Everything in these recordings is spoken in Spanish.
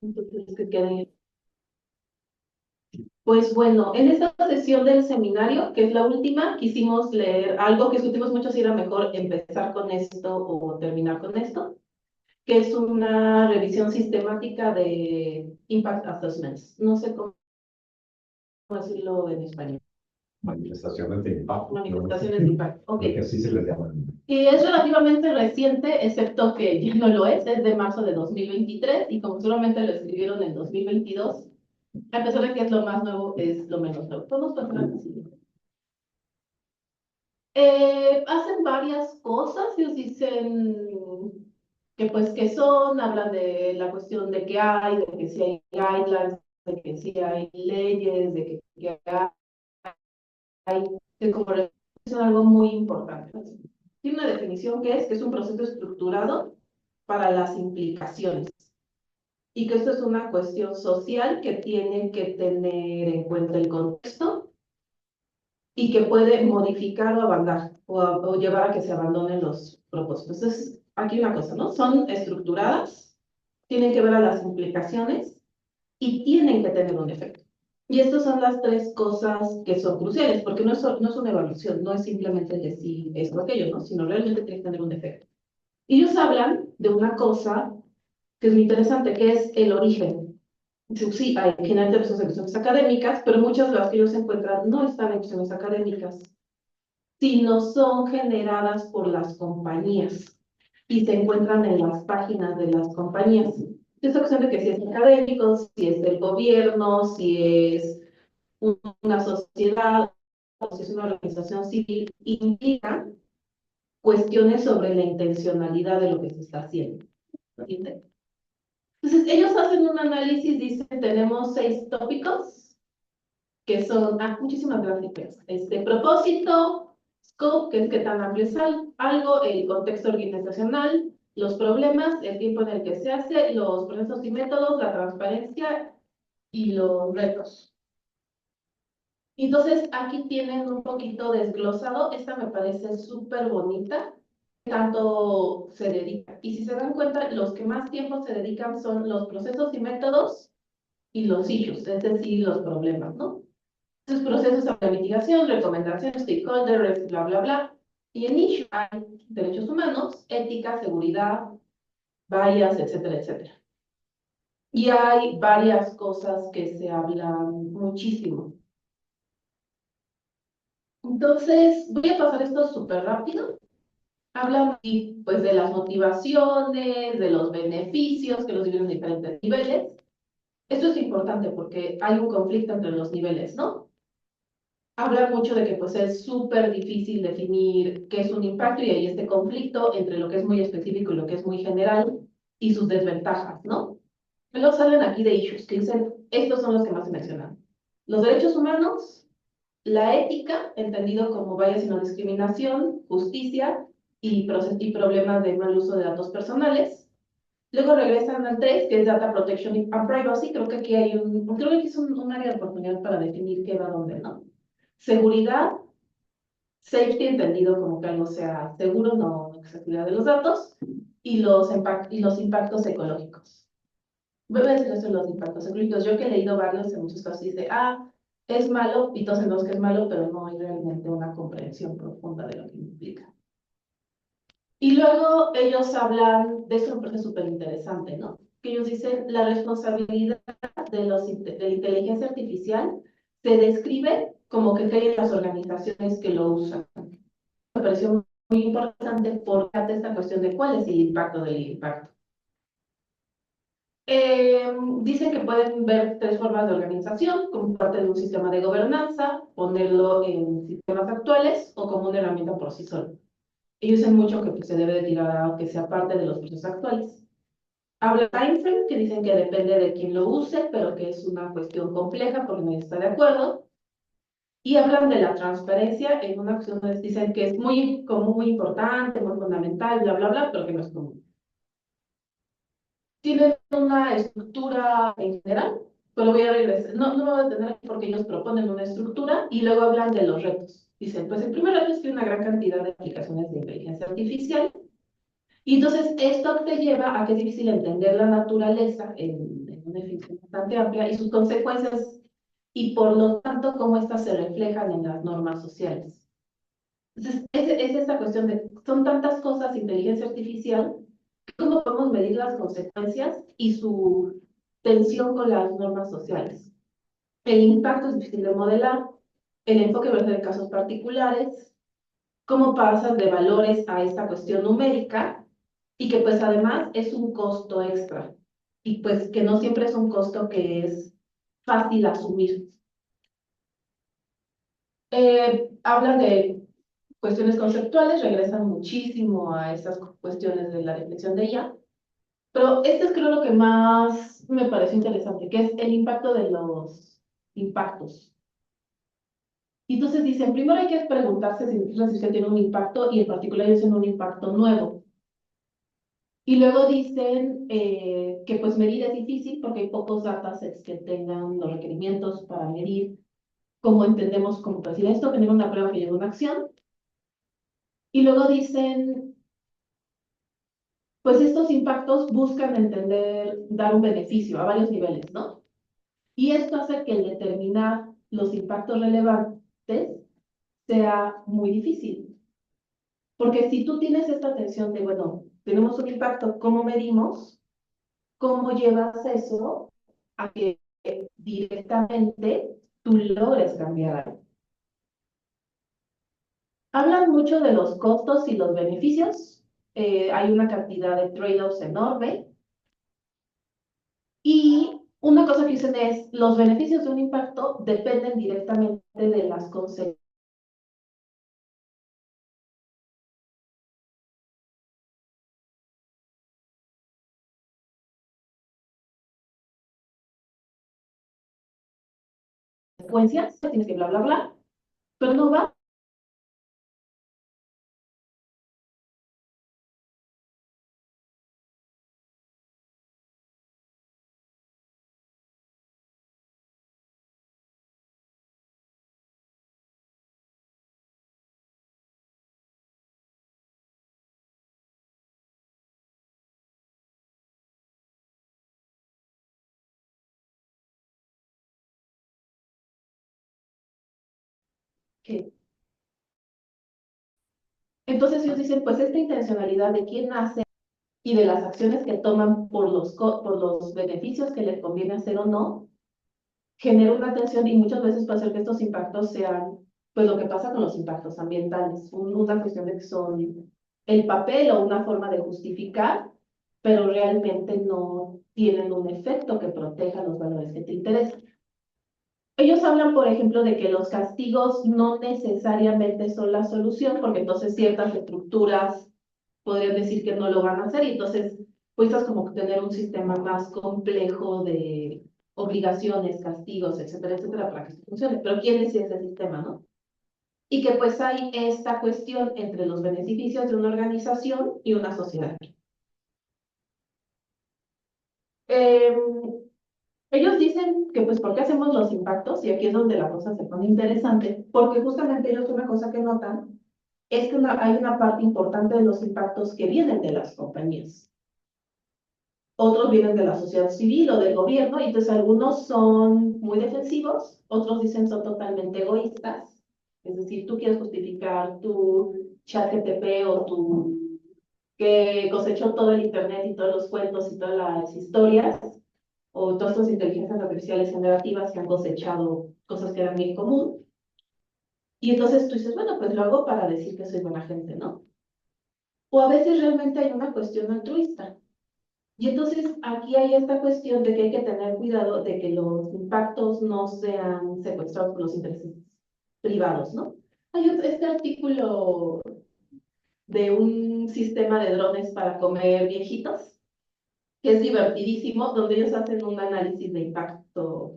Entonces, que quede. Pues bueno, en esta sesión del seminario, que es la última, quisimos leer algo que discutimos mucho si era mejor empezar con esto o terminar con esto, que es una revisión sistemática de Impact Assessments. No sé cómo decirlo en español. Manifestaciones de impacto. Manifestaciones de impacto. Ok. Creo que así se les llama. Y es relativamente reciente, excepto que ya no lo es de marzo de 2023, y como solamente lo escribieron en 2022, a pesar de que es lo más nuevo, es lo menos nuevo. Podemos pasar a la siguiente. Hacen varias cosas, ellos dicen que pues que son, hablan de la cuestión de que hay, de que sí hay guidelines, de que sí hay leyes, de que hay, que como es algo muy importante. Tiene una definición que es un proceso estructurado para las implicaciones y que esto es una cuestión social que tiene que tener en cuenta el contexto y que puede modificar o abandonar o llevar a que se abandonen los propósitos. Entonces, aquí una cosa, ¿no? Son estructuradas, tienen que ver a las implicaciones y tienen que tener un efecto. Y estas son las tres cosas que son cruciales, porque no es una evaluación, no es simplemente decir esto o aquello, ¿no? Sino realmente tiene que tener un efecto. Y ellos hablan de una cosa que es muy interesante, que es el origen. Sí, hay generalmente son cuestiones académicas, pero muchas de las que ellos encuentran no están en cuestiones académicas, sino son generadas por las compañías y se encuentran en las páginas de las compañías. Es cuestión de que si es académico, si es del gobierno, si es una sociedad o si es una organización civil, implica cuestiones sobre la intencionalidad de lo que se está haciendo. ¿Entiendes? Entonces, ellos hacen un análisis, dicen, tenemos 6 tópicos, que son, muchísimas gracias, propósito, scope, que es qué tan amplio es algo, el contexto organizacional, los problemas, el tiempo en el que se hace, los procesos y métodos, la transparencia y los retos. Entonces, aquí tienen un poquito desglosado, esta me parece súper bonita, tanto se dedica. Y si se dan cuenta, los que más tiempo se dedican son los procesos y métodos y los issues, es decir, los problemas, ¿no? Esos procesos de mitigación, recomendaciones, stakeholders, bla, bla, bla. Y en issue hay derechos humanos, ética, seguridad, bias, etcétera, etcétera. Y hay varias cosas que se hablan muchísimo. Entonces, voy a pasar esto súper rápido. Hablan pues, de las motivaciones, de los beneficios que los dividen en diferentes niveles. Esto es importante porque hay un conflicto entre los niveles, ¿no? Habla mucho de que pues es súper difícil definir qué es un impacto y hay este conflicto entre lo que es muy específico y lo que es muy general y sus desventajas, ¿no? Luego salen aquí de issues que dicen, estos son los que más se mencionan. Los derechos humanos, la ética, entendido como bias y no discriminación, justicia y problemas de mal uso de datos personales. Luego regresan al 3, que es Data Protection and Privacy. Creo que aquí hay creo que aquí es un área de oportunidad para definir qué va dónde, ¿no? Seguridad, safety entendido como que algo sea seguro, no seguridad de los datos, y los impactos ecológicos. Voy a decir eso, los impactos ecológicos. Yo que he leído varios, en muchos casos dice, es malo, y todos sabemos que es malo, pero no hay realmente una comprensión profunda de lo que implica. Y luego ellos hablan de eso, me parece súper interesante, ¿no? Que ellos dicen, la responsabilidad de la inteligencia artificial se describe como que cae en las organizaciones que lo usan. Me pareció muy importante porque hace esta cuestión de cuál es el impacto del impacto. Dicen que pueden ver 3 formas de organización, como parte de un sistema de gobernanza, ponerlo en sistemas actuales o como una herramienta por sí solo. Ellos dicen mucho que pues, se debe de tirar a que sea parte de los procesos actuales. Habla de timeframe, que dicen que depende de quién lo use, pero que es una cuestión compleja porque nadie está de acuerdo. Y hablan de la transparencia en una cuestión donde dicen que es muy importante, muy fundamental, bla, bla, bla, pero que no es común. Tienen una estructura en general, pero voy a regresar. No me voy a detener aquí porque ellos proponen una estructura y luego hablan de los retos. Dicen, pues el primer reto es que hay una gran cantidad de aplicaciones de inteligencia artificial. Y entonces esto te lleva a que es difícil entender la naturaleza en una definición bastante amplia, y sus consecuencias, y por lo tanto, cómo estas se reflejan en las normas sociales. Entonces, es esta cuestión de, son tantas cosas, inteligencia artificial, ¿cómo podemos medir las consecuencias y su tensión con las normas sociales? El impacto es difícil de modelar, el enfoque verse en casos particulares, cómo pasan de valores a esta cuestión numérica, y que pues además es un costo extra, y pues que no siempre es un costo que es fácil asumir. Hablan de cuestiones conceptuales, regresan muchísimo a estas cuestiones de la reflexión de ella, pero este es creo lo que más me pareció interesante, que es el impacto de los impactos. Y entonces dicen, primero hay que preguntarse si la ciencia tiene un impacto, y en particular ellos tienen un impacto nuevo. Y luego dicen que pues medir es difícil porque hay pocos datasets que tengan los requerimientos para medir cómo entendemos cómo decir esto, tener una prueba que lleve una acción. Y luego dicen, pues estos impactos buscan entender, dar un beneficio a varios niveles, ¿no? Y esto hace que el determinar los impactos relevantes sea muy difícil. Porque si tú tienes esta tensión de, bueno, tenemos un impacto, ¿cómo medimos? ¿Cómo llevas eso a que directamente tú logres cambiar algo? Hablan mucho de los costos y los beneficios. Hay una cantidad de trade-offs enorme. Y una cosa que dicen es, los beneficios de un impacto dependen directamente de las consecuencias, tienes que bla, bla, bla, pero no va. ¿Qué? Entonces ellos dicen, pues esta intencionalidad de quién hace y de las acciones que toman por los beneficios que les conviene hacer o no, genera una tensión, y muchas veces puede ser que estos impactos sean, pues lo que pasa con los impactos ambientales, una cuestión de que son el papel o una forma de justificar, pero realmente no tienen un efecto que proteja los valores que te interesan. Ellos hablan, por ejemplo, de que los castigos no necesariamente son la solución, porque entonces ciertas estructuras podrían decir que no lo van a hacer, y entonces pues es como tener un sistema más complejo de obligaciones, castigos, etcétera, etcétera, para que esto funcione. Pero ¿quién decide ese sistema, no? Y que pues hay esta cuestión entre los beneficios de una organización y una sociedad. Eh, Ellos dicen que pues ¿por qué hacemos los impactos? Y aquí es donde la cosa se pone interesante, porque justamente ellos una cosa que notan es que hay una parte importante de los impactos que vienen de las compañías. Otros vienen de la sociedad civil o del gobierno, y entonces algunos son muy defensivos, otros dicen son totalmente egoístas. Es decir, tú quieres justificar tu chat GTP o tu que cosechó todo el internet y todos los cuentos y todas las historias, o todas estas inteligencias artificiales generativas que han cosechado cosas que eran bien común. Y entonces tú dices, bueno, pues lo hago para decir que soy buena gente, ¿no? O a veces realmente hay una cuestión altruista. Y entonces aquí hay esta cuestión de que hay que tener cuidado de que los impactos no sean secuestrados por los intereses privados, ¿no? Hay este artículo de un sistema de drones para comer viejitos, que es divertidísimo, donde ellos hacen un análisis de impacto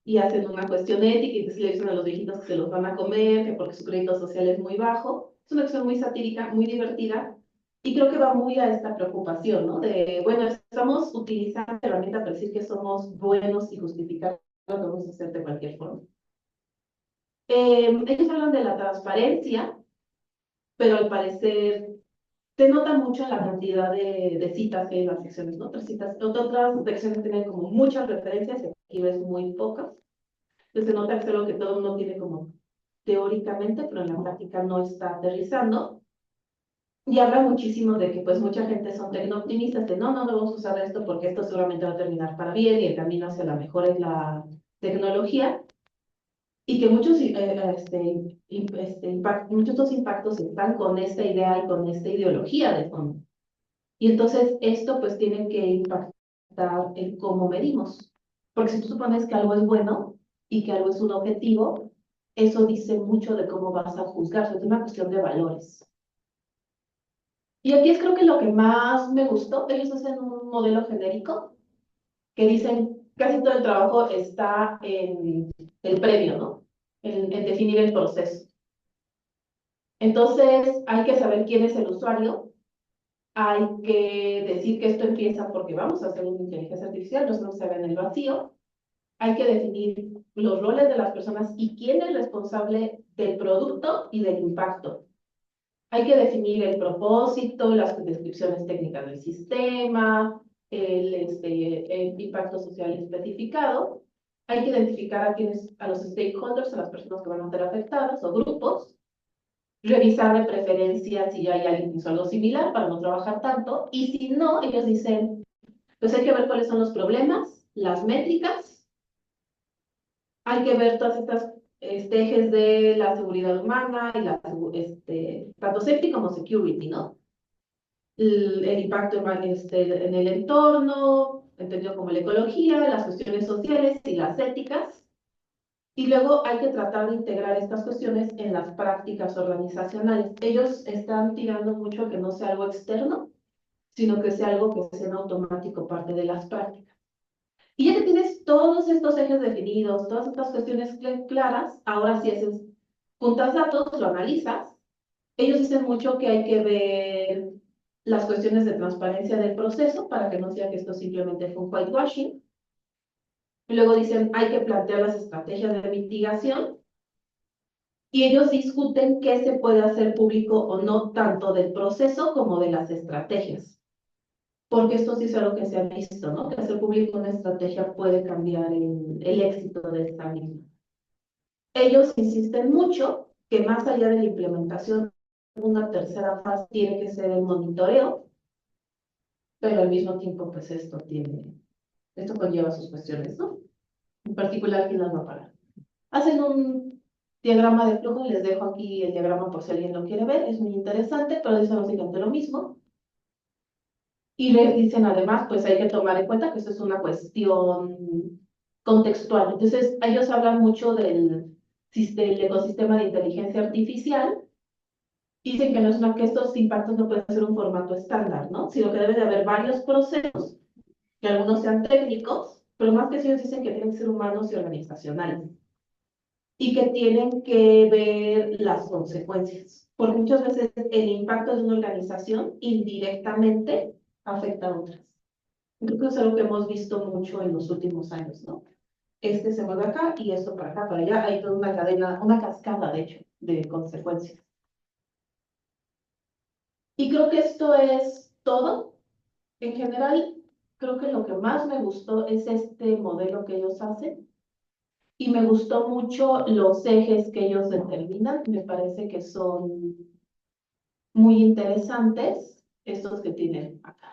y hacen una cuestión ética, y entonces le dicen a los viejitos que se los van a comer, que porque su crédito social es muy bajo. Es una cuestión muy satírica, muy divertida, y creo que va muy a esta preocupación, ¿no? De, bueno, estamos utilizando la herramienta para decir que somos buenos y justificar lo que vamos a hacer de cualquier forma. Ellos hablan de la transparencia, pero al parecer se nota mucho en la cantidad de citas que hay en las secciones, ¿no? Otras citas, otras secciones tienen como muchas referencias y aquí ves muy pocas. Entonces se nota que es algo que todo el mundo tiene como teóricamente, pero en la práctica no está aterrizando. Y habla muchísimo de que pues mucha gente son tecno-optimistas, de no vamos a usar esto porque esto seguramente va a terminar para bien y el camino hacia la mejor es la tecnología. Y que muchos, muchos de estos impactos están con esta idea y con esta ideología de fondo. Y entonces esto pues tiene que impactar en cómo medimos. Porque si tú supones que algo es bueno y que algo es un objetivo, eso dice mucho de cómo vas a juzgar. Es una cuestión de valores. Y aquí es creo que lo que más me gustó. Ellos hacen un modelo genérico que dicen casi todo el trabajo está en el previo, ¿no? En definir el proceso. Entonces hay que saber quién es el usuario. Hay que decir que esto empieza porque vamos a hacer una inteligencia artificial, no se ve en el vacío. Hay que definir los roles de las personas y quién es responsable del producto y del impacto. Hay que definir el propósito, las descripciones técnicas del sistema, el impacto social especificado. Hay que identificar a a los stakeholders, a las personas que van a ser afectadas o grupos. Revisar de preferencia si ya hay alguien que hizo algo similar para no trabajar tanto. Y si no, ellos dicen, pues hay que ver cuáles son los problemas, las métricas, hay que ver todas estas ejes de la seguridad humana y tanto safety como security, ¿no? El impacto en el entorno, entendido como la ecología, las cuestiones sociales y las éticas. Y luego hay que tratar de integrar estas cuestiones en las prácticas organizacionales. Ellos están tirando mucho que no sea algo externo, sino que sea algo que sea en automático parte de las prácticas. Y ya que tienes todos estos ejes definidos, todas estas cuestiones claras, ahora sí haces, juntas datos, lo analizas. Ellos dicen mucho que hay que ver las cuestiones de transparencia del proceso para que no sea que esto simplemente fue un whitewashing. Y luego dicen, hay que plantear las estrategias de mitigación y ellos discuten qué se puede hacer público o no, tanto del proceso como de las estrategias. Porque esto sí es algo que se ha visto, ¿no? Que hacer público una estrategia puede cambiar el éxito de esta misma. Ellos insisten mucho que más allá de la implementación, una tercera fase tiene que ser el monitoreo, pero al mismo tiempo, pues esto conlleva sus cuestiones, ¿no? En particular, ¿quién las va a pagar? Hacen un diagrama de flujo, les dejo aquí el diagrama por si alguien lo quiere ver, es muy interesante, pero dice básicamente lo mismo. Y les dicen además, pues hay que tomar en cuenta que esto es una cuestión contextual. Entonces, ellos hablan mucho del ecosistema de inteligencia artificial. Dicen que no es que estos impactos no pueden ser un formato estándar, ¿no? Sino que debe de haber varios procesos, que algunos sean técnicos, pero más que eso ellos dicen que tienen que ser humanos y organizacionales. Y que tienen que ver las consecuencias. Porque muchas veces el impacto de una organización indirectamente afecta a otras. Creo que es algo que hemos visto mucho en los últimos años, ¿no? Este se mueve acá y esto para acá, para allá. Hay toda una cadena, una cascada, de hecho, de consecuencias. Y creo que esto es todo. En general, creo que lo que más me gustó es este modelo que ellos hacen. Y me gustó mucho los ejes que ellos determinan. Me parece que son muy interesantes estos que tienen acá.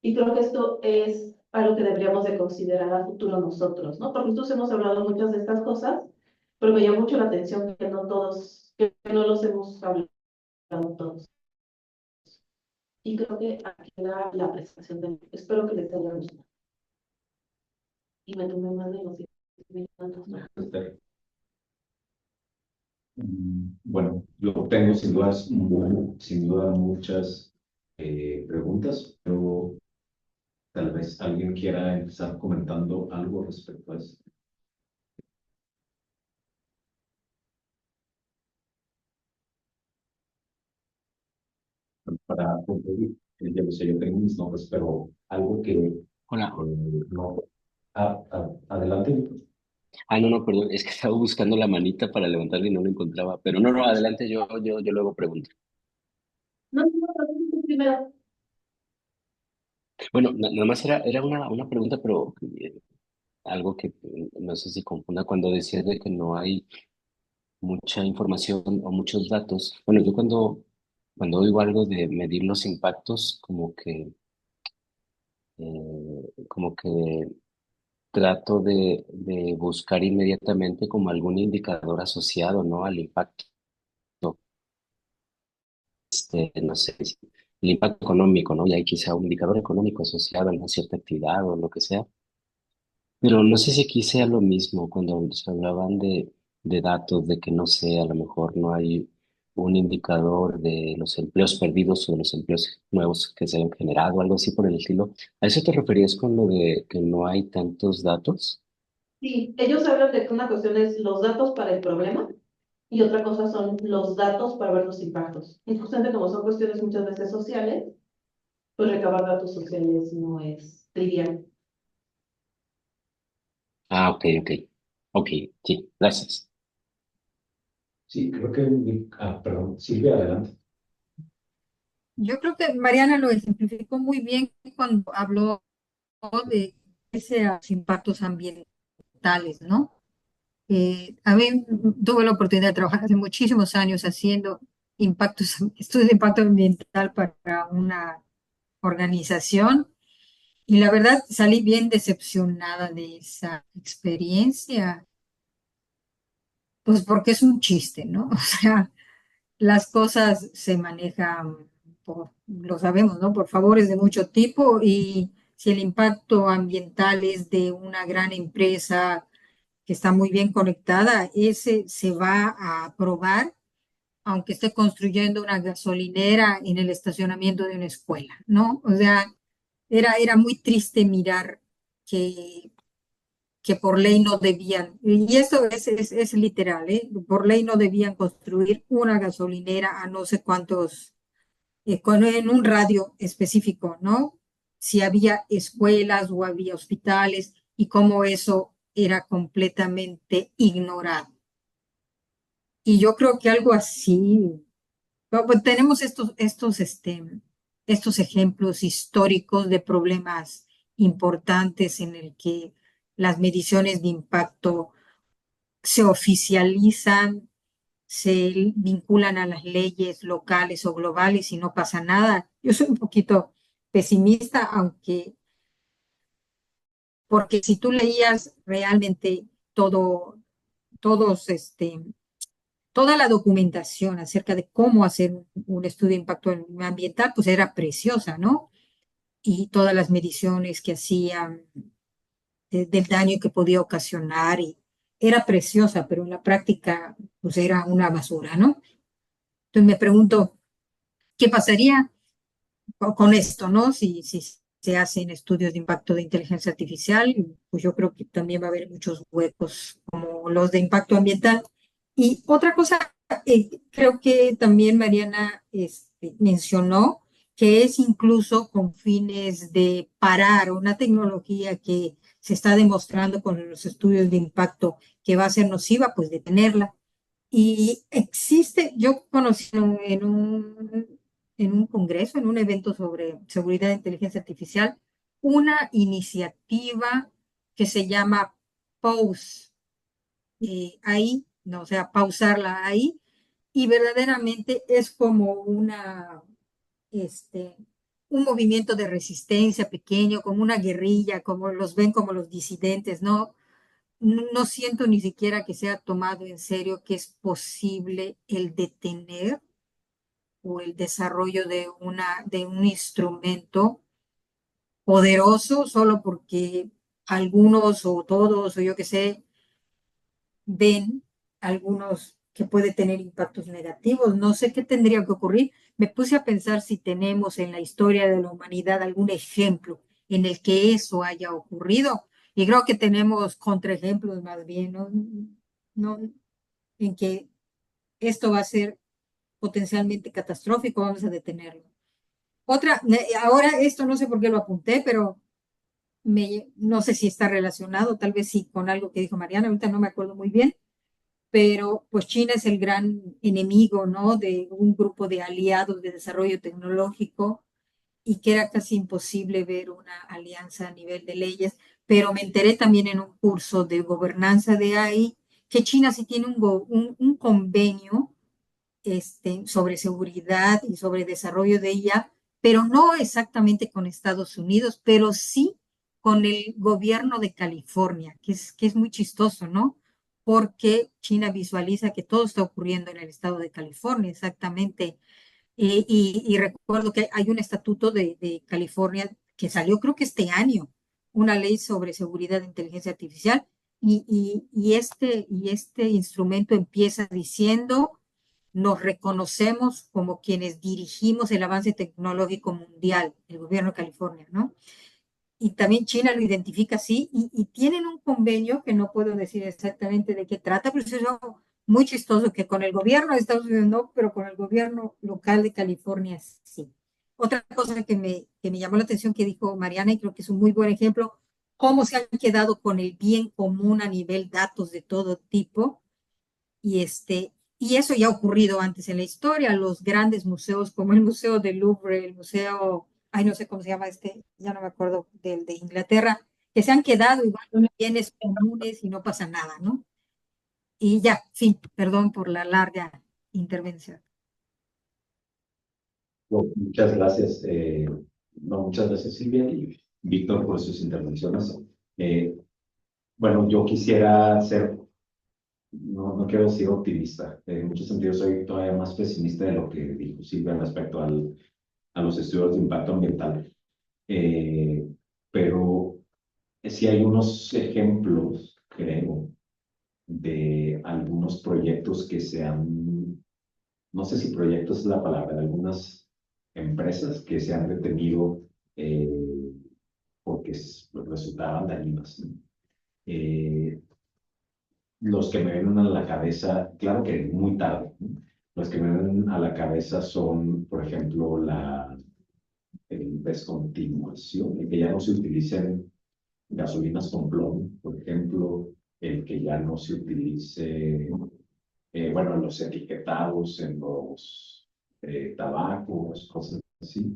Y creo que esto es algo que deberíamos de considerar a futuro nosotros, ¿no? Porque nosotros hemos hablado muchas de estas cosas, pero me llama mucho la atención que no todos, que no los hemos hablado todos. Y creo que aquí da la presentación de... Espero que les haya gustado. Y me tomé más de los 10 minutos, ¿no? Bueno, yo tengo sin duda muchas preguntas, pero tal vez alguien quiera empezar comentando algo respecto a eso. Para concluir, yo tengo mis nombres, pero algo que Hola. no. Adelante. No, no, perdón, es que estaba buscando la manita para levantarla y no la encontraba, pero no, adelante, yo luego pregunto. No, no, no, no, primero. Bueno, nada más era una pregunta, pero algo que no sé si confunda cuando decías de que no hay mucha información o muchos datos. Bueno, yo cuando oigo algo de medir los impactos, como que trato de buscar inmediatamente como algún indicador asociado, ¿no? Al impacto, no sé, el impacto económico, ¿no? Y hay quizá un indicador económico asociado a una cierta actividad o lo que sea. Pero no sé si aquí sea lo mismo cuando se hablaban de datos, de que no sé, a lo mejor no hay un indicador de los empleos perdidos o de los empleos nuevos que se han generado, algo así por el estilo. ¿A eso te referías con lo de que no hay tantos datos? Sí, ellos hablan de que una cuestión es los datos para el problema y otra cosa son los datos para ver los impactos. Y justamente como son cuestiones muchas veces sociales, pues recabar datos sociales no es trivial. Ah, ok, ok. Ok, sí, gracias. Sí, creo que, perdón, Silvia, adelante. Yo creo que Mariana lo ejemplificó muy bien cuando habló de esos impactos ambientales, ¿no? A mí tuve la oportunidad de trabajar hace muchísimos años haciendo estudios de impacto ambiental para una organización y la verdad salí bien decepcionada de esa experiencia, pues porque es un chiste, ¿no? O sea, las cosas se manejan lo sabemos, ¿no? Por favores de mucho tipo y si el impacto ambiental es de una gran empresa que está muy bien conectada, ese se va a aprobar aunque esté construyendo una gasolinera en el estacionamiento de una escuela, ¿no? O sea, era muy triste mirar que, que por ley no debían, y esto es literal, ¿eh? Por ley no debían construir una gasolinera a no sé cuántos, en un radio específico, ¿no? Si había escuelas o había hospitales y cómo eso era completamente ignorado. Y yo creo que algo así, pues, tenemos estos ejemplos históricos de problemas importantes en el que las mediciones de impacto se oficializan, se vinculan a las leyes locales o globales y no pasa nada. Yo soy un poquito pesimista, porque si tú leías realmente todo, todos, toda la documentación acerca de cómo hacer un estudio de impacto ambiental, pues era preciosa, ¿no? Y todas las mediciones que hacían del daño que podía ocasionar y era preciosa, pero en la práctica pues era una basura, ¿no? Entonces me pregunto, ¿qué pasaría con esto, ¿no? Si se hacen estudios de impacto de inteligencia artificial, pues yo creo que también va a haber muchos huecos como los de impacto ambiental. Y otra cosa, creo que también Mariana mencionó que es incluso con fines de parar una tecnología que se está demostrando con los estudios de impacto que va a ser nociva, pues detenerla. Y existe, yo conocí en un congreso, en un evento sobre seguridad de inteligencia artificial, una iniciativa que se llama Pause, ahí, no, o sea, pausarla ahí, y verdaderamente es como este, un movimiento de resistencia pequeño, como una guerrilla, como los ven como los disidentes, ¿no? No siento ni siquiera que sea tomado en serio que es posible el detener o el desarrollo de un instrumento poderoso solo porque algunos o todos o yo que sé ven algunos que puede tener impactos negativos. No sé qué tendría que ocurrir. Me puse a pensar si tenemos en la historia de la humanidad algún ejemplo en el que eso haya ocurrido. Y creo que tenemos contraejemplos más bien, ¿no? No, en que esto va a ser potencialmente catastrófico, vamos a detenerlo. Ahora esto no sé por qué lo apunté, pero no sé si está relacionado, tal vez sí con algo que dijo Mariana, ahorita no me acuerdo muy bien, pero pues China es el gran enemigo, ¿no? De un grupo de aliados de desarrollo tecnológico y que era casi imposible ver una alianza a nivel de leyes, pero me enteré también en un curso de gobernanza de AI que China sí tiene un convenio sobre seguridad y sobre desarrollo de ella, pero no exactamente con Estados Unidos, pero sí con el gobierno de California, que es muy chistoso, ¿no? Porque China visualiza que todo está ocurriendo en el estado de California, exactamente. Y recuerdo que hay un estatuto de California que salió creo que este año, una ley sobre seguridad de inteligencia artificial, y este instrumento empieza diciendo nos reconocemos como quienes dirigimos el avance tecnológico mundial, el gobierno de California, ¿no? Y también China lo identifica así, y tienen un convenio que no puedo decir exactamente de qué trata, pero es algo muy chistoso que con el gobierno de Estados Unidos no, pero con el gobierno local de California sí. Otra cosa que me llamó la atención que dijo Mariana, y creo que es un muy buen ejemplo, cómo se han quedado con el bien común a nivel datos de todo tipo, y eso ya ha ocurrido antes en la historia. Los grandes museos como el Museo del Louvre, el museo, ay, no sé cómo se llama ya no me acuerdo, del de Inglaterra, que se han quedado igual con bienes comunes y no pasa nada, ¿no? Y ya, fin, perdón por la larga intervención. Muchas gracias. No, muchas gracias, Silvia y Víctor, por sus intervenciones. Eh, bueno, yo quisiera ser, no quiero decir optimista. En muchos sentidos soy todavía más pesimista de lo que dijo Silvia respecto a los estudios de impacto ambiental. Eh, pero sí hay unos ejemplos, creo, de algunos proyectos que se han, no sé si proyectos es la palabra, de algunas empresas que se han detenido eh, porque resultaban dañinas, ¿no? Los que me vienen a la cabeza, claro que muy tarde, ¿no? Los que me vienen a la cabeza son, por ejemplo, el descontinuación, el que ya no se utilicen gasolinas con plomo, por ejemplo, el que ya no se utilice, bueno, en los etiquetados, en los tabacos, cosas así,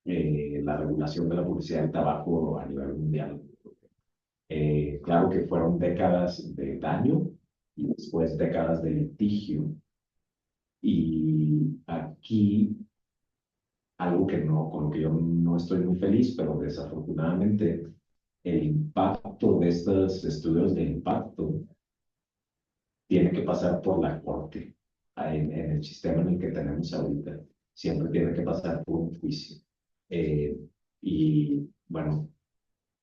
la regulación de la publicidad del tabaco a nivel mundial. Claro que fueron décadas de daño y después décadas de litigio. Y aquí algo que no, con lo que yo no estoy muy feliz, pero desafortunadamente el impacto de estos estudios de impacto tiene que pasar por la corte en el sistema en el que tenemos ahorita. Siempre tiene que pasar por un juicio. Y bueno,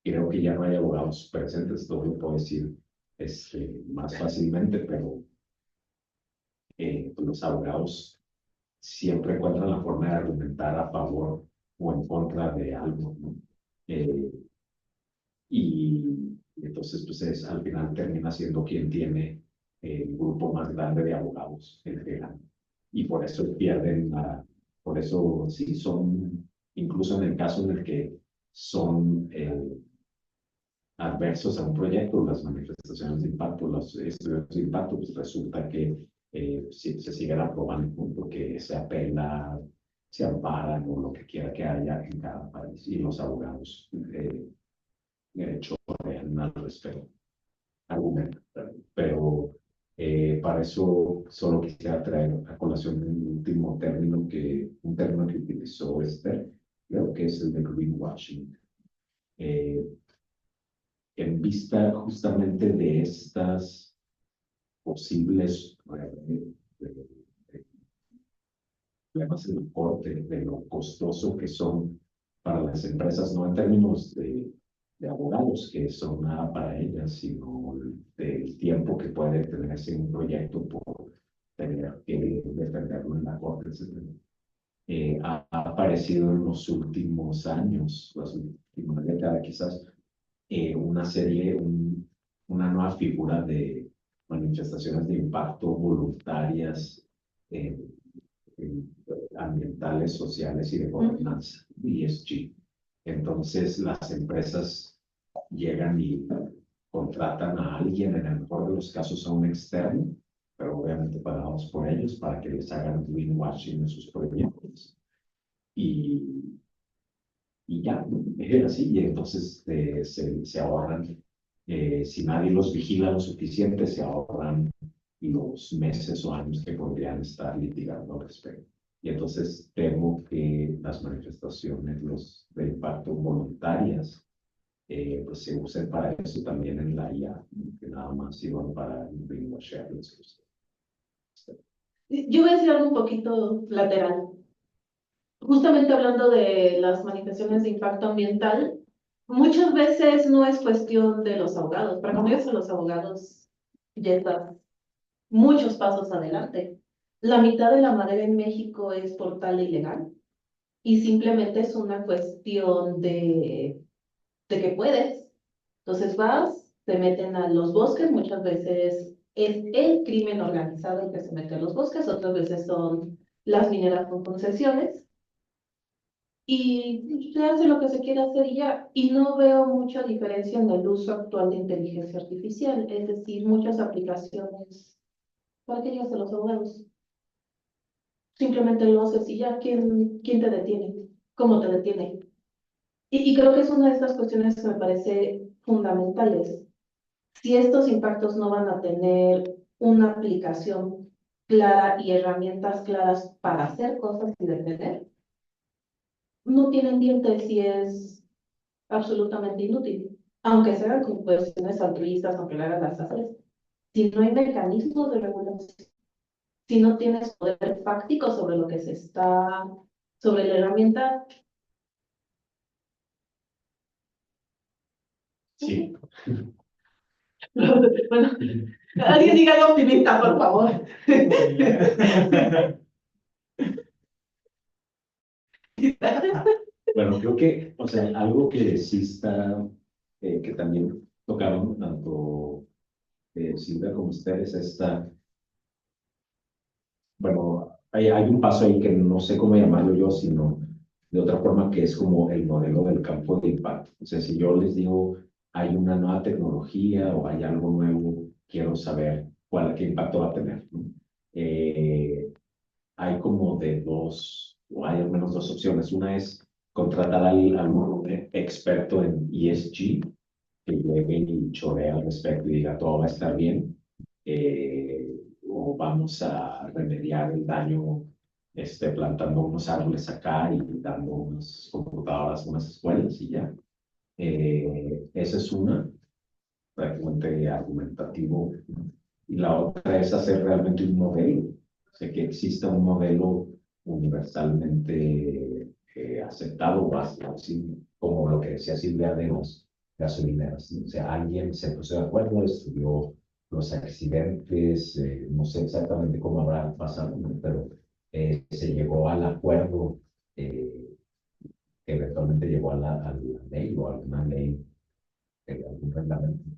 creo que ya no hay abogados presentes, todo lo puedo decir más fácilmente, pero los abogados siempre encuentran la forma de argumentar a favor o en contra de algo, ¿no? Eh, y entonces, pues al final termina siendo quien tiene el grupo más grande de abogados, el que gana. Y por eso pierden, por eso sí, son, incluso en el caso en el que son adversos a un proyecto, las manifestaciones de impacto, los estudios de impacto, pues resulta que si se siguen aprobando porque se apela, se amparan o lo que quiera que haya en cada país. Y los abogados chorrean al respecto, argumentan. Pero para eso solo quisiera traer a colación un último término, un término que utilizó Esther, creo que es el de greenwashing. En vista justamente de estas posibles problemas en el corte, de lo costoso que son para las empresas, no en términos de abogados, que son nada para ellas, sino del tiempo que puede tenerse un proyecto por tener que defenderlo en la corte, etc. Ha aparecido en los últimos años, las últimas décadas quizás, una serie, una nueva figura de manifestaciones de impacto voluntarias eh, ambientales, sociales y de gobernanza, ESG. Entonces, las empresas llegan y contratan a alguien, en el mejor de los casos a un externo, pero obviamente pagamos por ellos para que les hagan greenwashing en sus proyectos. Y, y ya, es así, y entonces se ahorran, si nadie los vigila lo suficiente, se ahorran los meses o años que podrían estar litigando al respecto. Y entonces temo que las manifestaciones de impacto voluntarias pues se usen para eso también en la IA, que nada más sirvan para greenwashing. Yo voy a decir algo un poquito lateral. Justamente hablando de las manifestaciones de impacto ambiental, muchas veces no es cuestión de los abogados. Para cuando llegas a los abogados, ya estás muchos pasos adelante. La mitad de la madera en México es portal ilegal y simplemente es una cuestión de que puedes. Entonces vas, te meten a los bosques, muchas veces es el crimen organizado el que se mete a los bosques, otras veces son las mineras con concesiones y se hace lo que se quiere hacer y ya. Y no veo mucha diferencia en el uso actual de inteligencia artificial, es decir, muchas aplicaciones para que llegas a los abogados. Simplemente lo haces y ya, ¿quién te detiene? ¿Cómo te detiene? Y creo que es una de estas cuestiones que me parece fundamentales. Si estos impactos no van a tener una aplicación clara y herramientas claras para hacer cosas y detener, no tienen dientes y es absolutamente inútil. Aunque se hagan con cuestiones altruistas, aunque le hagan las haces, si no hay mecanismos de regulación, si no tienes poder fáctico sobre lo que se está, sobre la herramienta. Sí. Bueno, alguien diga algo optimista, por favor. Bueno, creo que, o sea, algo que sí está, que también tocaron tanto Silvia como ustedes, está, bueno, hay un paso ahí que no sé cómo llamarlo yo, sino de otra forma que es como el modelo del campo de impacto. O sea, si yo les digo, hay una nueva tecnología o hay algo nuevo, quiero saber qué impacto va a tener, ¿no? Hay como de dos, o hay al menos dos opciones. Una es contratar a un experto en ESG que llegue y choree al respecto y diga todo va a estar bien, o vamos a remediar el daño plantando unos árboles acá y dando unas computadoras, unas escuelas y ya. Esa es una, prácticamente argumentativo. Y la otra es hacer realmente un modelo, o sea, que exista un modelo universalmente aceptado, básico, así como lo que decía Silvia de las gasolineras, ¿no? O sea, alguien se puso de acuerdo, estudió los accidentes, no sé exactamente cómo habrá pasado, ¿no? Pero se llegó al acuerdo que eventualmente llegó a la ley o a alguna ley, algún reglamento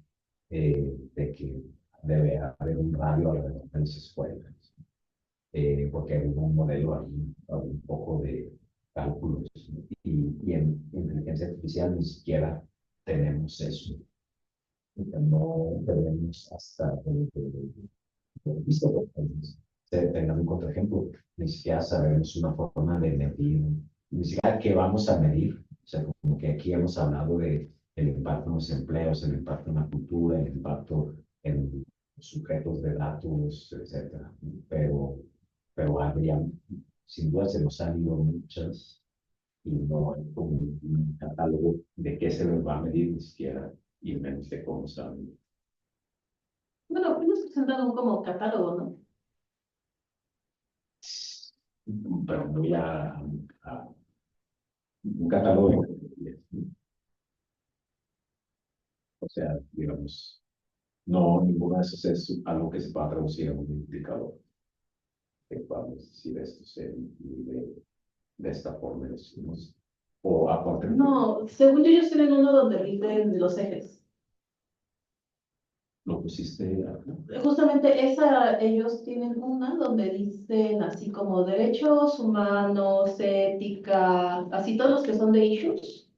de que debe haber un radio alrededor de las escuelas, porque hay un modelo ahí, un poco de cálculos, y en inteligencia artificial ni siquiera tenemos eso. No tenemos hasta visto los países. Tengan un contraejemplo, ni siquiera sabemos una forma de medir, ni siquiera qué vamos a medir. O sea, como que aquí hemos hablado de el impacto en los empleos, el impacto en la cultura, el impacto en sujetos de datos, etcétera. Pero habría, sin duda se nos han ido muchas y no hay como un catálogo de qué se les va a medir ni siquiera, y menos de cómo saben. Bueno, pues nos presentaron como catálogo, ¿no? Pero muy a un catálogo de categorías, ¿no? O sea, digamos, no, ninguno de esos es algo que se pueda traducir en un indicador. Que podamos decir esto se mide de esta forma, decimos. O aparte, No, según yo, ellos tienen uno donde rinden los ejes. lo pusiste acá. Justamente esa, ellos tienen una donde dicen así como derechos humanos, ética, así todos los que son de issues.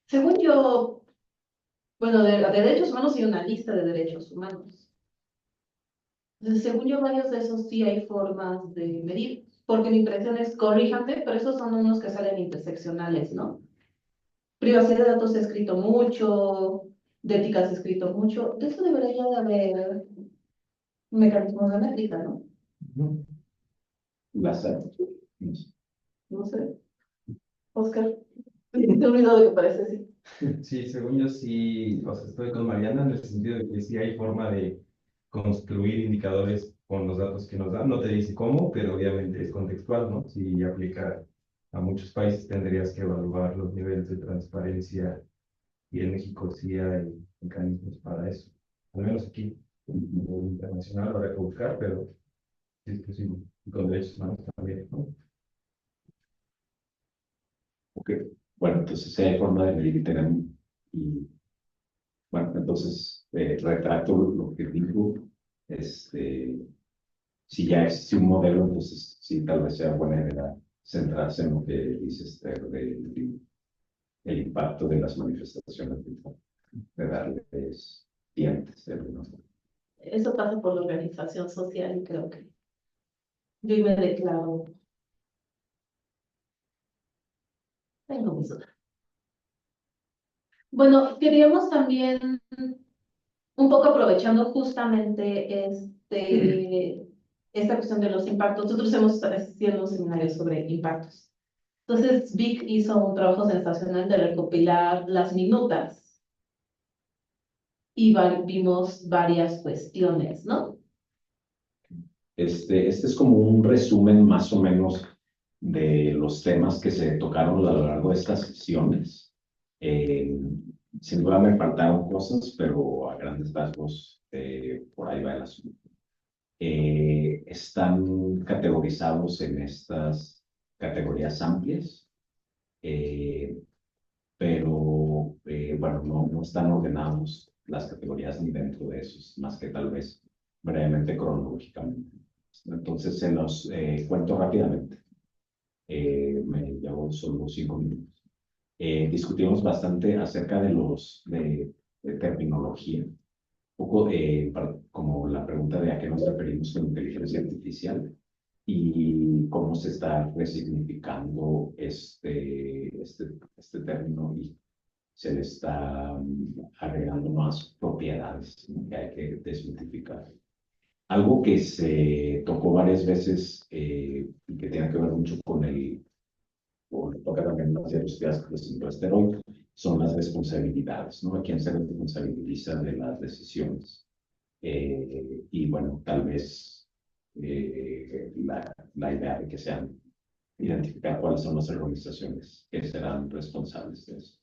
Según yo, bueno, de derechos humanos hay una lista de derechos humanos. Entonces, según yo, varios de esos sí hay formas de medir, porque mi impresión es, corríjame, pero esos son unos que salen interseccionales, ¿no? Privacidad de datos he escrito mucho, de éticas he escrito mucho, de eso debería ya de haber mecanismos de métrica, ¿no? Ujú. Las hay. No sé, Oscar, te olvidado de que parece así. Sí, según yo sí, o sea, estoy con Mariana en el sentido de que sí hay forma de construir indicadores con los datos que nos dan. No te dice cómo, pero obviamente es contextual, ¿no? Si aplica a muchos países tendrías que evaluar los niveles de transparencia y en México sí hay mecanismos para eso. Al menos aquí, a nivel internacional habrá que buscar, pero sí es posible. Y con derechos humanos también, ¿no? Ok. Bueno, entonces sí hay forma de medir y tenemos, y bueno, entonces retrato lo que digo, este, si ya existe un modelo, entonces sí, tal vez sea buena idea centrarse en lo que dice Esther del el impacto de las manifestaciones, de darles dientes de alguna forma. Eso pasa por la organización social y creo que yo me declaro, tengo mis dudas. Bueno, queríamos también, un poco aprovechando justamente esta cuestión de los impactos, nosotros hemos asistido a un seminario sobre impactos. Entonces, Vic hizo un trabajo sensacional de recopilar las minutas y vimos varias cuestiones, ¿no? Este es como un resumen más o menos de los temas que se tocaron a lo largo de estas sesiones. Sin duda me faltaron cosas, pero a grandes rasgos por ahí va el asunto. Están categorizados en estas categorías amplias, eh, pero bueno, no están ordenados las categorías ni dentro de esos, más que tal vez brevemente cronológicamente. Entonces se los cuento rápidamente. Me llevo solo 5 minutos. Discutimos bastante acerca de terminología, un poco como la pregunta de a qué nos referimos con inteligencia artificial y cómo se está resignificando este término y se le está agregando más propiedades, ¿no?, que hay que desmitificar. Algo que se tocó varias veces y que tiene que ver mucho o toca también las diapositivas que presentó Esther hoy, son las responsabilidades, ¿no? A quién se responsabiliza de las decisiones. Y bueno, tal vez la idea de que sean identificar cuáles son las organizaciones que serán responsables de eso.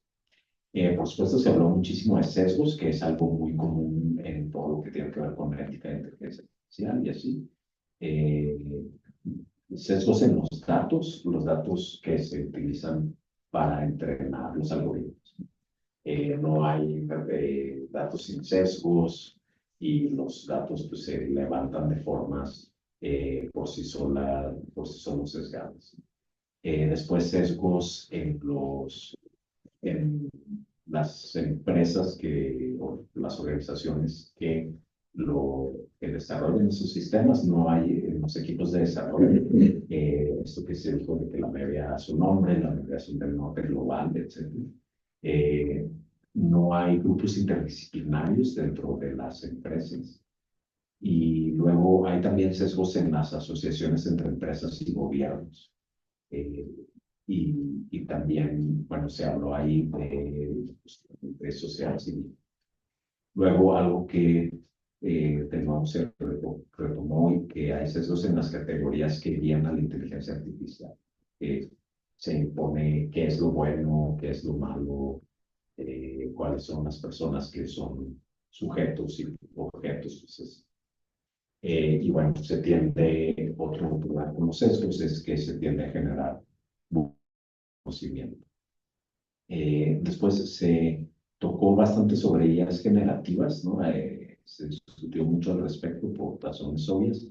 Por supuesto, se habló muchísimo de sesgos, que es algo muy común en todo lo que tiene que ver con la ética de inteligencia artificial y así. Eh, Sesgos en los datos que se utilizan para entrenar los algoritmos. No hay datos sin sesgos y los datos pues, se levantan de formas por sí solos sesgadas. Después sesgos en las empresas o las organizaciones que desarrollan esos sistemas, no hay en los equipos de desarrollo. Esto que se dijo de que la mayoría a su nombre, la mayoría es un norte global, etc. No hay grupos interdisciplinarios dentro de las empresas. Y luego hay también sesgos en las asociaciones entre empresas y gobiernos. Eh, y también, bueno, se habló ahí de sociedad civil. Luego, algo que de nuevo se retomó y que hay sesgos en las categorías que guían a la inteligencia artificial. Se impone qué es lo bueno, qué es lo malo, cuáles son las personas que son sujetos y objetos. Pues, y bueno, se tiende, otro lugar con los sesgos es que se tiende a generar conocimiento. Después se tocó bastante sobre IAs generativas, ¿no? Se discutió mucho al respecto por razones obvias,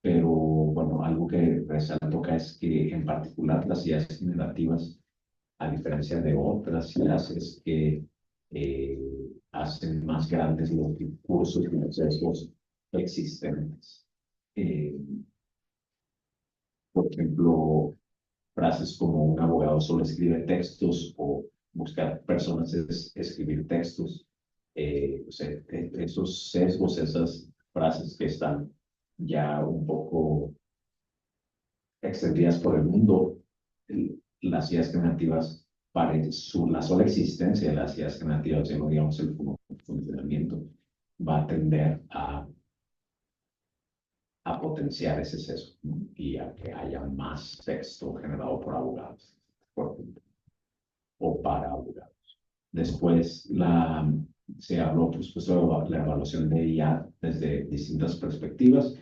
pero bueno, algo que resalto acá es que en particular las IAs generativas, a diferencia de otras IAs, es que hacen más grandes los discursos y los sesgos existentes. Por ejemplo, frases como un abogado solo escribe textos o buscar personas escribir textos. O sea, esos sesgos, esas frases que están ya un poco extendidas por el mundo, las ideas generativas, para la sola existencia de las ideas generativas, ya no digamos el funcionamiento, va a tender a potenciar ese sesgo, ¿no? Y a que haya más texto generado por abogados, por ejemplo, o para abogados. Después se habló sobre la evaluación de IA desde distintas perspectivas,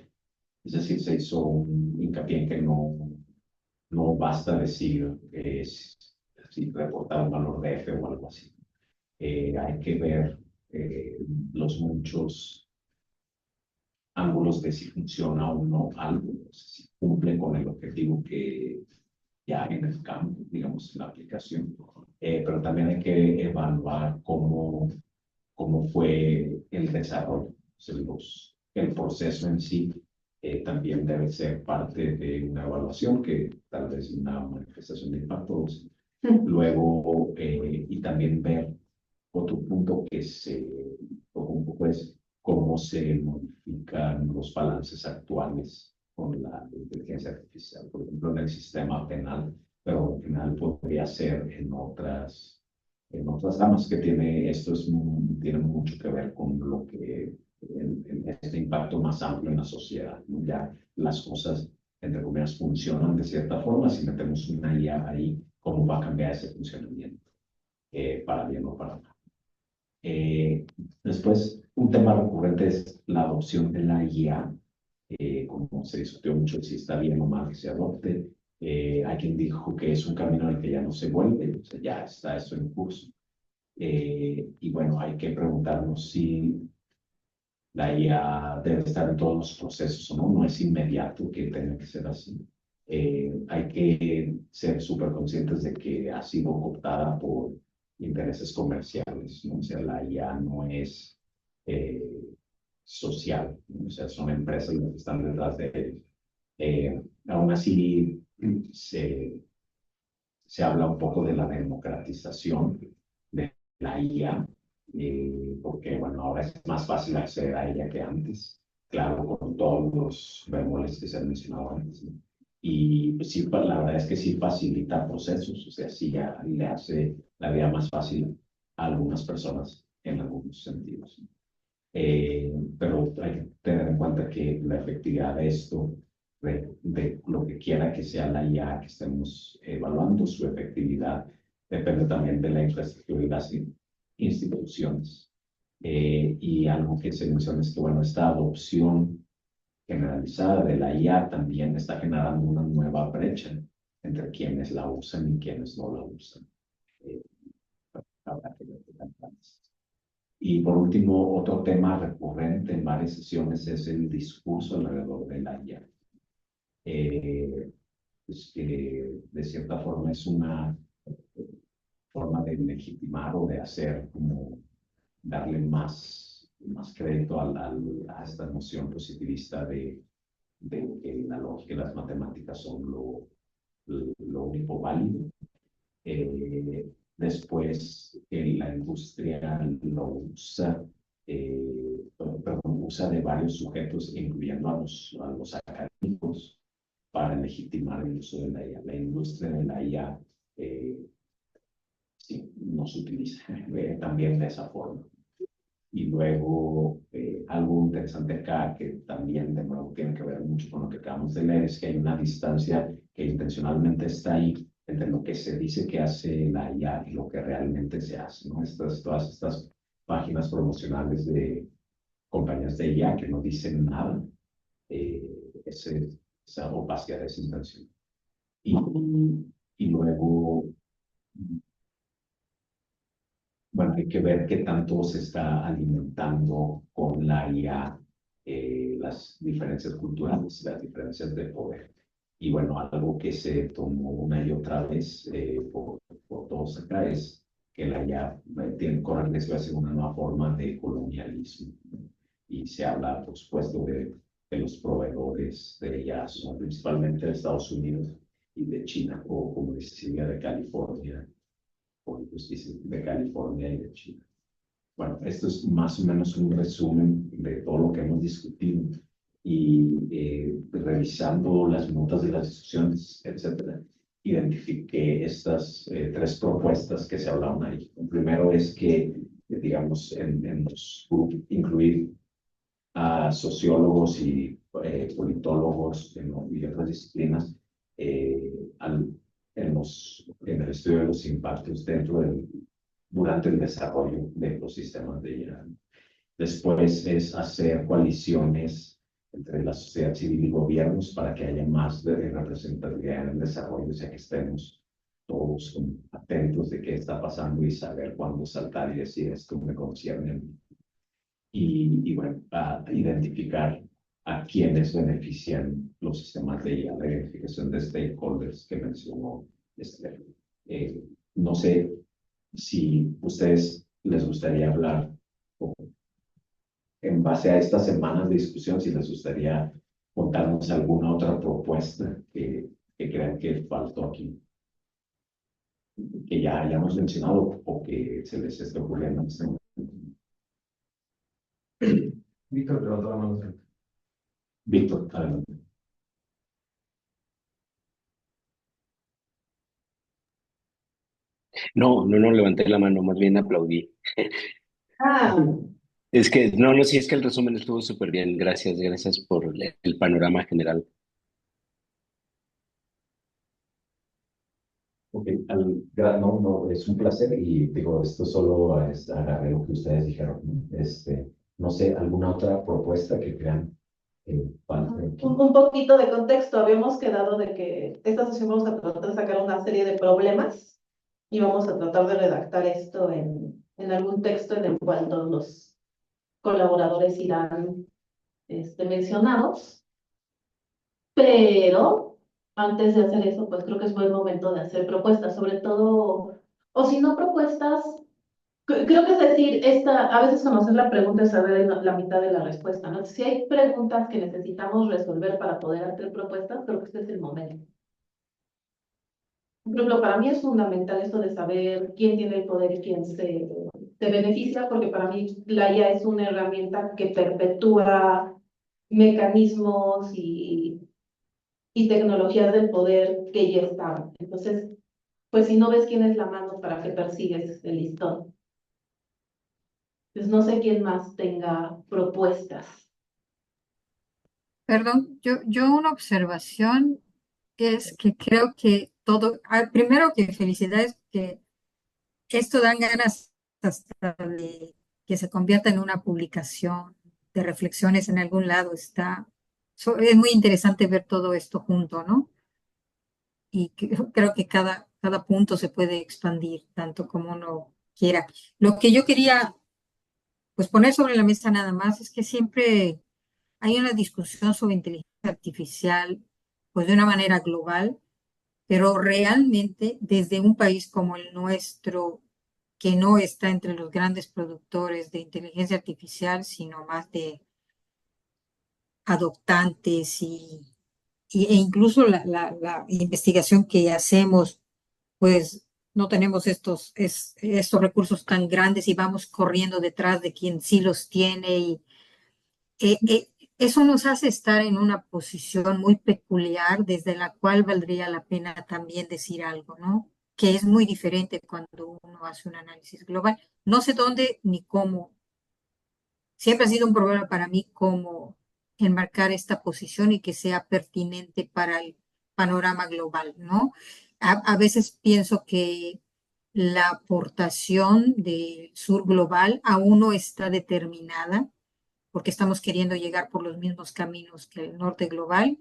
es decir, se hizo un hincapié en que no basta decir reportar un valor de F o algo así. Hay que ver los muchos ángulos de si funciona o no algo, si cumple con el objetivo que ya hay en el campo, digamos, en la aplicación. Pero también hay que evaluar cómo fue el desarrollo, o sea, el proceso en sí. También debe ser parte de una evaluación, que tal vez una manifestación de impactos. Luego, y también ver otro punto que se toca un poco es cómo se modifican los balances actuales con la inteligencia artificial, por ejemplo, en el sistema penal, pero al final podría ser en otras ramas que tiene mucho que ver con lo que este impacto más amplio en la sociedad, ¿no? Ya las cosas, entre comillas, funcionan de cierta forma. Si metemos una IA ahí, ¿cómo va a cambiar ese funcionamiento? Para bien o para mal. Después, un tema recurrente es la adopción de la IA, como se discutió mucho si está bien o mal que se adopte. Hay quien dijo que es un camino al que ya no se vuelve, o sea, ya está eso en curso. Y bueno, hay que preguntarnos si la IA debe estar en todos los procesos o no, no es inmediato que tenga que ser así. Hay que ser súper conscientes de que ha sido cooptada por intereses comerciales, ¿no? O sea, la IA no es social, ¿no? O sea, son empresas las que están detrás de él. Aún así, se habla un poco de la democratización de la IA, porque bueno, ahora es más fácil acceder a ella que antes, claro, con todos los bemoles que se han mencionado antes, ¿no? Y pues, sí, la verdad es que sí facilita procesos, o sea, sí ya le hace la vida más fácil a algunas personas en algunos sentidos, ¿no? Pero hay que tener en cuenta que la efectividad de esto, de lo que quiera que sea la IA que estemos evaluando, su efectividad depende también de la infraestructura y las instituciones. Y algo que se menciona es que, bueno, esta adopción generalizada de la IA también está generando una nueva brecha entre quienes la usan y quienes no la usan. Habrá que ver qué tan grande es. Y por último, otro tema recurrente en varias sesiones es el discurso alrededor de la IA. Pues que de cierta forma es una forma de legitimar o de hacer como darle más crédito a esta noción positivista de que la lógica y las matemáticas son lo único válido. Después, la industria lo usa, usa de varios sujetos, incluyendo a los académicos, para legitimar el uso de la IA. La industria de la IA sí, no se utiliza también de esa forma. Y luego, algo interesante acá, que también de nuevo tiene que ver mucho con lo que acabamos de leer, es que hay una distancia que intencionalmente está ahí entre lo que se dice que hace la IA y lo que realmente se hace, ¿no? Todas estas páginas promocionales de compañías de IA que no dicen nada, esa opacidad es intencional. Y luego, bueno, hay que ver qué tanto se está alimentando con la IA, las diferencias culturales, las diferencias de poder. Y bueno, algo que se tomó una y otra vez por todos acá es que la ya tiene, corre el riesgo de ser una nueva forma de colonialismo, ¿no? Y se habla, por supuesto, de los proveedores de ella, son principalmente de Estados Unidos y de China, o como dice Silvia, de California, o pues dice de California y de China. Bueno, esto es más o menos un resumen de todo lo que hemos discutido y revisando las notas de las discusiones, etcétera, identifiqué estas tres propuestas que se hablaban ahí. El primero es que, digamos, en los grupos, incluir a sociólogos y politólogos y otras disciplinas eh, al, en el estudio de los impactos durante el desarrollo de los sistemas de IA. Después es hacer coaliciones entre la sociedad civil y gobiernos para que haya más de representatividad en el desarrollo, o sea que estemos todos como atentos de qué está pasando y saber cuándo saltar y decir esto me concierne a mí. Y bueno, a identificar a quienes benefician los sistemas de IA, la identificación de stakeholders que mencionó Esther. No sé si a ustedes les gustaría hablar o en base a estas semanas de discusión, si les gustaría contarnos alguna otra propuesta que crean que faltó aquí, que ya hayamos mencionado o que se les esté ocurriendo en este momento. Víctor levantó la mano. Víctor, adelante. No levanté la mano, más bien aplaudí. Ah, Es que, no, sí, es que el resumen estuvo súper bien. Gracias por el panorama general. Ok, no, es un placer y digo, esto solo agarré lo que ustedes dijeron, ¿no? No sé, ¿alguna otra propuesta que crean falte aquí? un poquito de contexto. Habíamos quedado de que esta sesión vamos a tratar de sacar una serie de problemas y vamos a tratar de redactar esto en algún texto en el cual todos los colaboradores irán mencionados. Pero antes de hacer eso, pues creo que es buen momento de hacer propuestas, sobre todo, o si no propuestas, creo que es decir, a veces conocer la pregunta es saber la mitad de la respuesta, ¿no? Si hay preguntas que necesitamos resolver para poder hacer propuestas, creo que este es el momento. Por ejemplo, para mí es fundamental esto de saber quién tiene el poder y quién se beneficia, porque para mí la IA es una herramienta que perpetúa mecanismos y tecnologías del poder que ya estaban. Entonces, pues si no ves quién es la mano, ¿para qué persigues el listón? Pues no sé quién más tenga propuestas. Perdón, yo una observación es que creo que primero que felicidades, que esto dan ganas hasta de que se convierta en una publicación de reflexiones en algún lado. Es muy interesante ver todo esto junto, ¿no? Y creo que cada punto se puede expandir tanto como uno quiera. Lo que yo quería pues poner sobre la mesa nada más es que siempre hay una discusión sobre inteligencia artificial, pues de una manera global, pero realmente desde un país como el nuestro, que no está entre los grandes productores de inteligencia artificial, sino más de adoptantes e incluso la investigación que hacemos, pues no tenemos estos recursos tan grandes y vamos corriendo detrás de quien sí los tiene y eh, eh, eso nos hace estar en una posición muy peculiar desde la cual valdría la pena también decir algo, ¿no? Que es muy diferente cuando uno hace un análisis global. No sé dónde ni cómo. Siempre ha sido un problema para mí cómo enmarcar esta posición y que sea pertinente para el panorama global, ¿no? A veces pienso que la aportación del sur global aún no está determinada porque estamos queriendo llegar por los mismos caminos que el norte global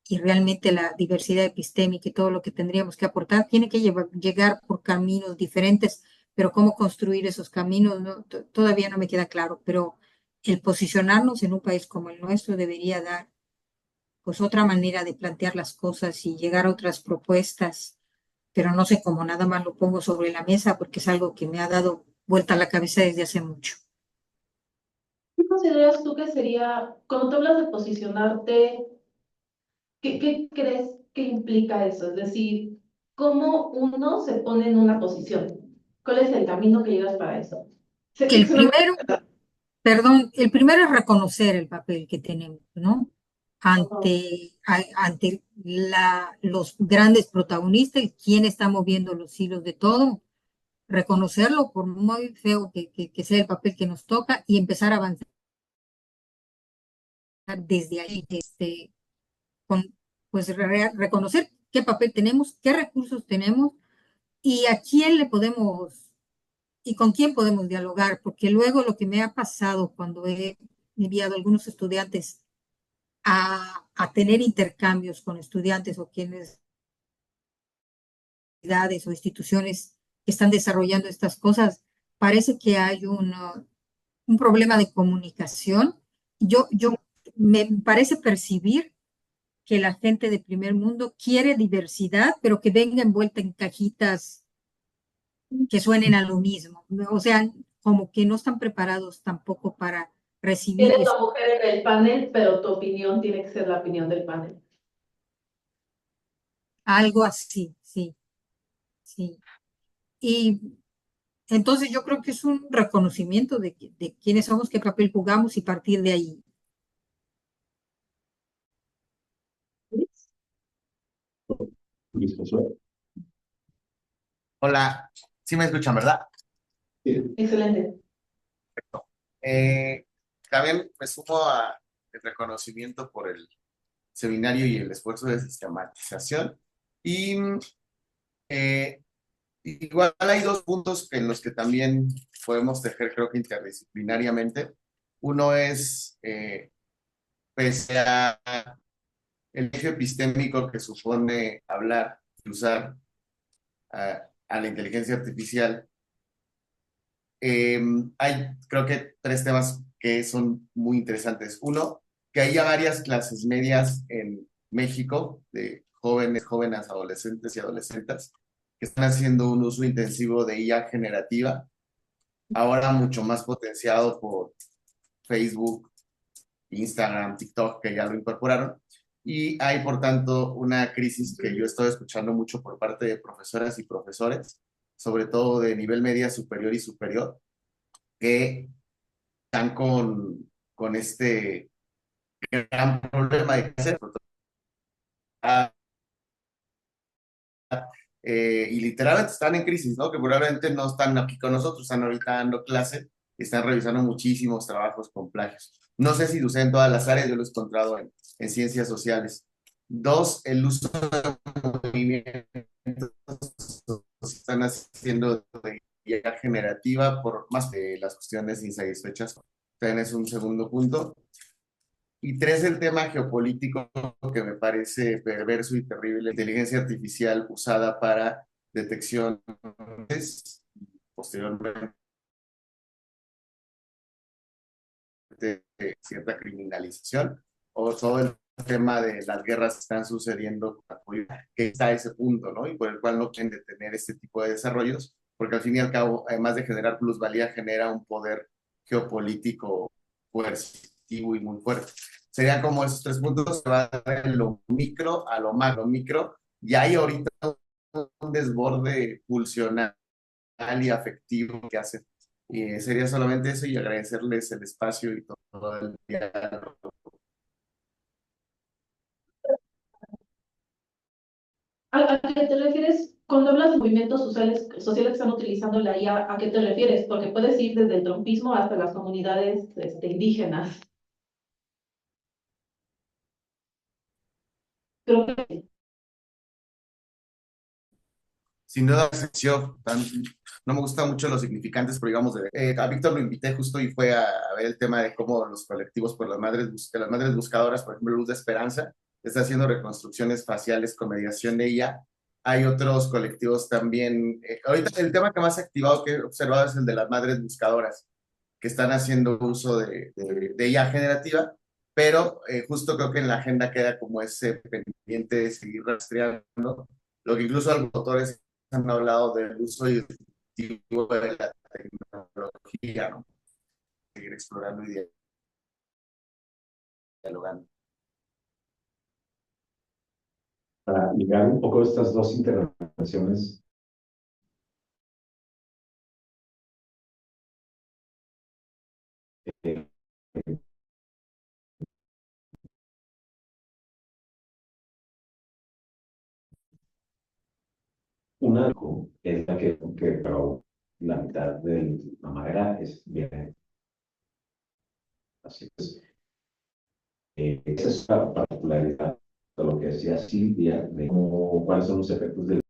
y realmente la diversidad epistémica y todo lo que tendríamos que aportar tiene que llegar por caminos diferentes, pero cómo construir esos caminos todavía no me queda claro, pero el posicionarnos en un país como el nuestro debería dar pues otra manera de plantear las cosas y llegar a otras propuestas pero no sé cómo, nada más lo pongo sobre la mesa porque es algo que me ha dado vuelta a la cabeza desde hace mucho. ¿Qué consideras tú que sería, cuando tú hablas de posicionarte, qué crees que implica eso? Es decir, ¿cómo uno se pone en una posición? ¿Cuál es el camino que llevas para eso? Sé Que que el suena muy primero, perdón, el primero es reconocer el papel que tenemos, ¿no? Ante los grandes protagonistas, quién está moviendo los hilos de todo, reconocerlo por muy feo que sea el papel que nos toca y empezar a avanzar desde ahí, con, pues reconocer qué papel tenemos, qué recursos tenemos y a quién le podemos y con quién podemos dialogar, porque luego lo que me ha pasado cuando he enviado a algunos estudiantes a tener intercambios con estudiantes o quienes o instituciones que están desarrollando estas cosas, parece que hay un problema de comunicación. Yo me parece percibir que la gente de primer mundo quiere diversidad, pero que venga envuelta en cajitas que suenen a lo mismo. O sea, como que no están preparados tampoco para recibir Eres la mujer en el panel, pero tu opinión tiene que ser la opinión del panel. algo así, sí, sí. Y entonces yo creo que es un reconocimiento de quiénes somos, qué papel jugamos y partir de ahí. Luis Josué. Hola, sí me escuchan, ¿verdad? Excelente. Eh, También me sumo a el reconocimiento por el seminario y el esfuerzo de sistematización. Y eh, igual hay dos puntos en los que también podemos tejer, creo que interdisciplinariamente. Uno es, pese a el eje epistémico que supone hablar y usar a la inteligencia artificial, hay creo que tres temas que son muy interesantes. Uno, que haya varias clases medias en México de jóvenes, jóvenes, adolescentes y adolescentes que están haciendo un uso intensivo de IA generativa, ahora mucho más potenciado por Facebook, Instagram, TikTok, que ya lo incorporaron. Y hay, por tanto, una crisis que yo estoy escuchando mucho por parte de profesoras y profesores, sobre todo de nivel media superior y superior, que están con este gran problema de hacer. Y literalmente están en crisis, ¿no? Que probablemente no están aquí con nosotros, están ahorita dando clase y están revisando muchísimos trabajos con plagios. No sé si lo sé en todas las áreas, yo lo he encontrado en ciencias sociales. Dos, el uso de movimientos están haciendo de IA generativa por más de las cuestiones insatisfechas. También es un segundo punto. Y tres, el tema geopolítico que me parece perverso y terrible, inteligencia artificial usada para detección, posteriormente de cierta criminalización, o todo el tema de las guerras que están sucediendo, que está a ese punto, ¿no? Y por el cual no quieren detener este tipo de desarrollos, porque al fin y al cabo, además de generar plusvalía, genera un poder geopolítico coercitivo y muy fuerte. Serían como esos tres puntos, se va de lo micro a lo macro. Micro, y hay ahorita un desborde pulsional y afectivo que hace. Y sería solamente eso y agradecerles el espacio y todo el diálogo. ¿A qué te refieres cuando hablas de movimientos sociales que están utilizando la IA? ¿A qué te refieres? Porque puedes ir desde el trumpismo hasta las comunidades indígenas. Creo que Sin duda, no me gustan mucho los significantes, pero digamos, a Víctor lo invité justo y fue a ver el tema de cómo los colectivos por las madres buscadoras, por ejemplo, Luz de Esperanza, está haciendo reconstrucciones faciales con mediación de IA. Hay otros colectivos también. Ahorita el tema que más activado que he observado es el de las madres buscadoras, que están haciendo uso de IA generativa, pero justo creo que en la agenda queda como ese pendiente de seguir rastreando lo que incluso algunos autores han hablado del uso disruptivo de la tecnología, ¿no? Seguir explorando y dialogando. Para ligar un poco estas dos intervenciones, eh, una es la que pero la mitad de la madera es bien. Así es. Esa es la particularidad de lo que decía Silvia, de cuáles son los efectos del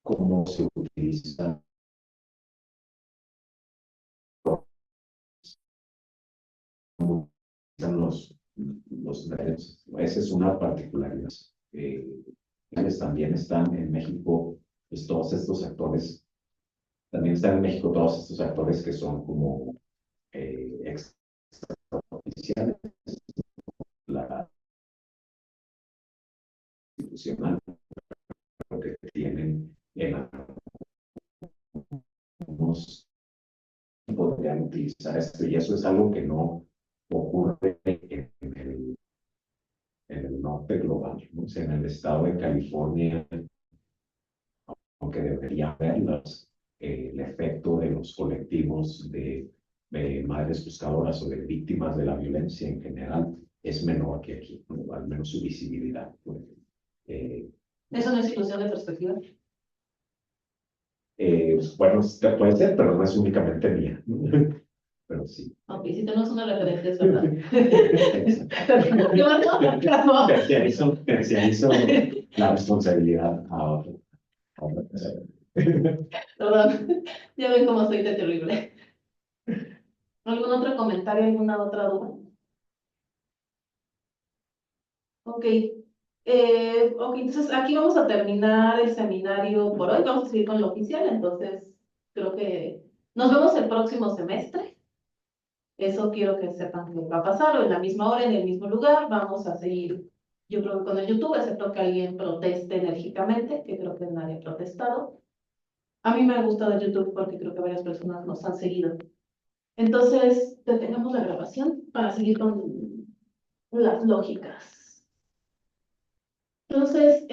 cómo se utiliza cómo utilizan los medios. Esa es una particularidad. También están en México, pues, todos estos actores, también están en México todos estos actores que son como extraoficiales, la institucional, que tienen en algunos podrían utilizar esto, y eso es algo que no ocurre en el norte global, ¿no? O sea, en el estado de California, aunque debería verlas, el efecto de los colectivos de madres buscadoras o de víctimas de la violencia en general es menor que aquí, ¿no? Al menos su visibilidad. ¿Eso no es ilusión de perspectiva? Bueno, puede ser, pero no es únicamente mía. Pero sí. Ok, si tenemos una referencia, es verdad. Yo no, Terciarizo la responsabilidad a otro. perdón, ya ven cómo soy de terrible. ¿Algún otro comentario, alguna otra duda? Ok, ok, entonces aquí vamos a terminar el seminario por hoy, vamos a seguir con lo oficial, entonces creo que nos vemos el próximo semestre. Eso quiero que sepan que va a pasar, o en la misma hora, en el mismo lugar, vamos a seguir, yo creo que con el YouTube, excepto que alguien proteste enérgicamente, que creo que nadie ha protestado. A mí me ha gustado el YouTube porque creo que varias personas nos han seguido. Entonces, detenemos la grabación para seguir con las lógicas. Entonces,